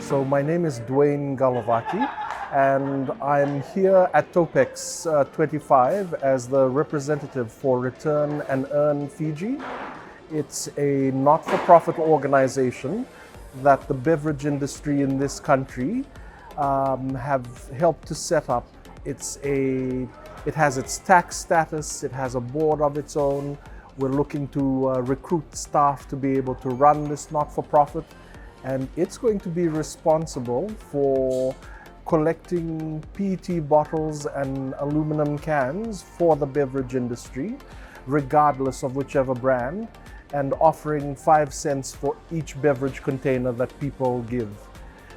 So my name is MR Qalovaki, and I'm here at Topex 25 as the representative for Return and Earn Fiji. It's a not-for-profit organization that the beverage industry in this country have helped to set up. It has its tax status, it has a board of its own. We're looking to recruit staff to be able to run this not-for-profit, and it's going to be responsible for collecting PET bottles and aluminum cans for the beverage industry, regardless of whichever brand, and offering 5 cents for each beverage container that people give.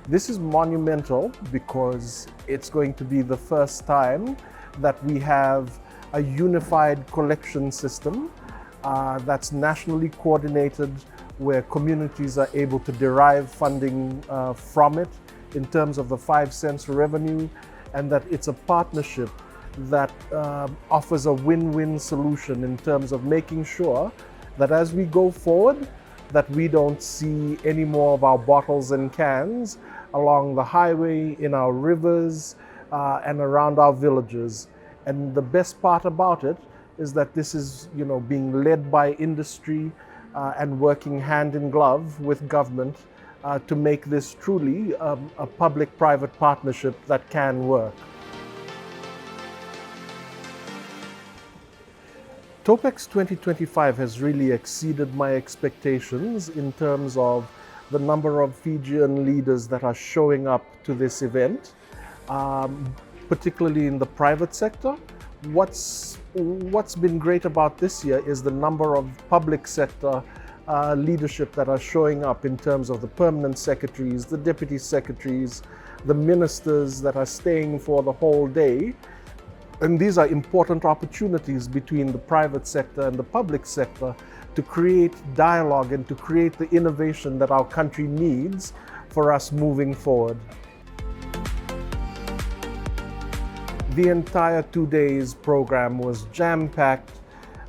This is monumental because it's going to be the first time that we have a unified collection system that's nationally coordinated, where communities are able to derive funding from it in terms of the 5 cents revenue, and that it's a partnership that offers a win-win solution in terms of making sure that as we go forward, that we don't see any more of our bottles and cans along the highway, in our rivers, and around our villages. And the best part about it is that this is, being led by industry and working hand in glove with government to make this truly a public-private partnership that can work. Topex 2025 has really exceeded my expectations in terms of the number of Fijian leaders that are showing up to this event, particularly in the private sector. What's been great about this year is the number of public sector leadership that are showing up in terms of the permanent secretaries, the deputy secretaries, the ministers that are staying for the whole day. And these are important opportunities between the private sector and the public sector to create dialogue and to create the innovation that our country needs for us moving forward. The entire 2 days program was jam-packed,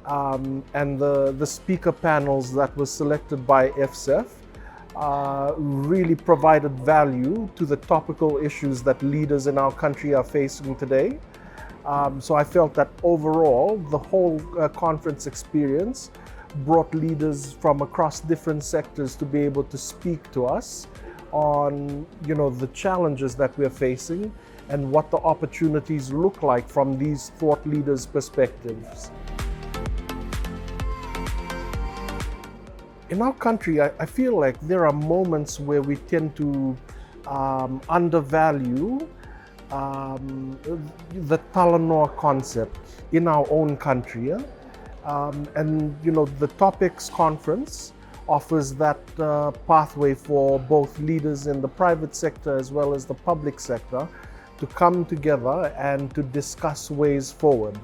and the speaker panels that were selected by FSEF really provided value to the topical issues that leaders in our country are facing today. So I felt that overall, the whole conference experience brought leaders from across different sectors to be able to speak to us on, the challenges that we're facing and what the opportunities look like from these thought leaders' perspectives. In our country, I feel like there are moments where we tend to undervalue the Talanoa concept in our own country. And the Topex conference offers that pathway for both leaders in the private sector as well as the public sector to come together and to discuss ways forward.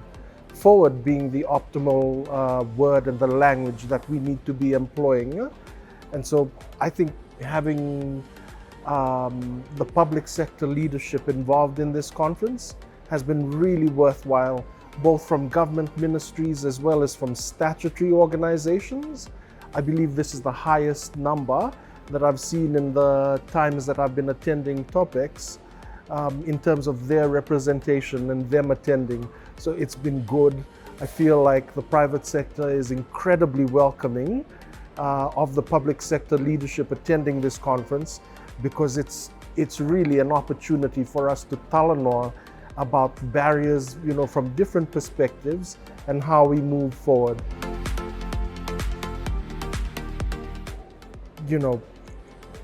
Forward being the optimal word and the language that we need to be employing. And so I think having the public sector leadership involved in this conference has been really worthwhile, both from government ministries as well as from statutory organizations. I believe this is the highest number that I've seen in the times that I've been attending Topex in terms of their representation and them attending. So it's been good. I feel like the private sector is incredibly welcoming of the public sector leadership attending this conference, because it's really an opportunity for us to talanoa about barriers, from different perspectives and how we move forward.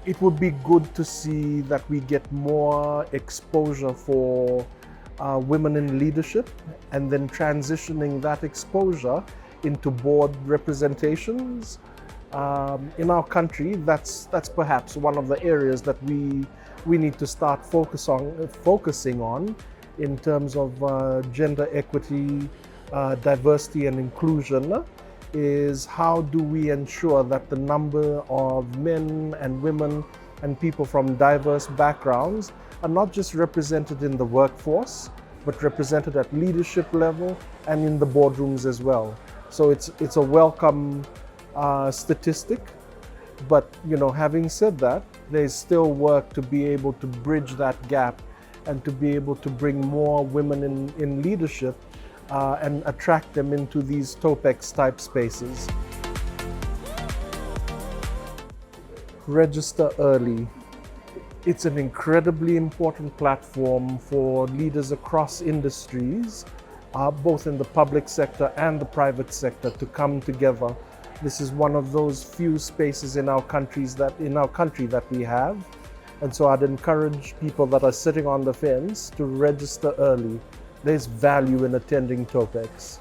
It would be good to see that we get more exposure for women in leadership, and then transitioning that exposure into board representations. In our country, that's perhaps one of the areas that we need to start focusing on in terms of gender equity, diversity and inclusion, is how do we ensure that the number of men and women and people from diverse backgrounds are not just represented in the workforce, but represented at leadership level and in the boardrooms as well. So it's a welcome statistic But having said that, there's still work to be able to bridge that gap and to be able to bring more women in leadership and attract them into these Topex type spaces. Register early. It's an incredibly important platform for leaders across industries, both in the public sector and the private sector, to come together. This is one of those few spaces in our country that we have. And so I'd encourage people that are sitting on the fence to register early. There's value in attending Topex.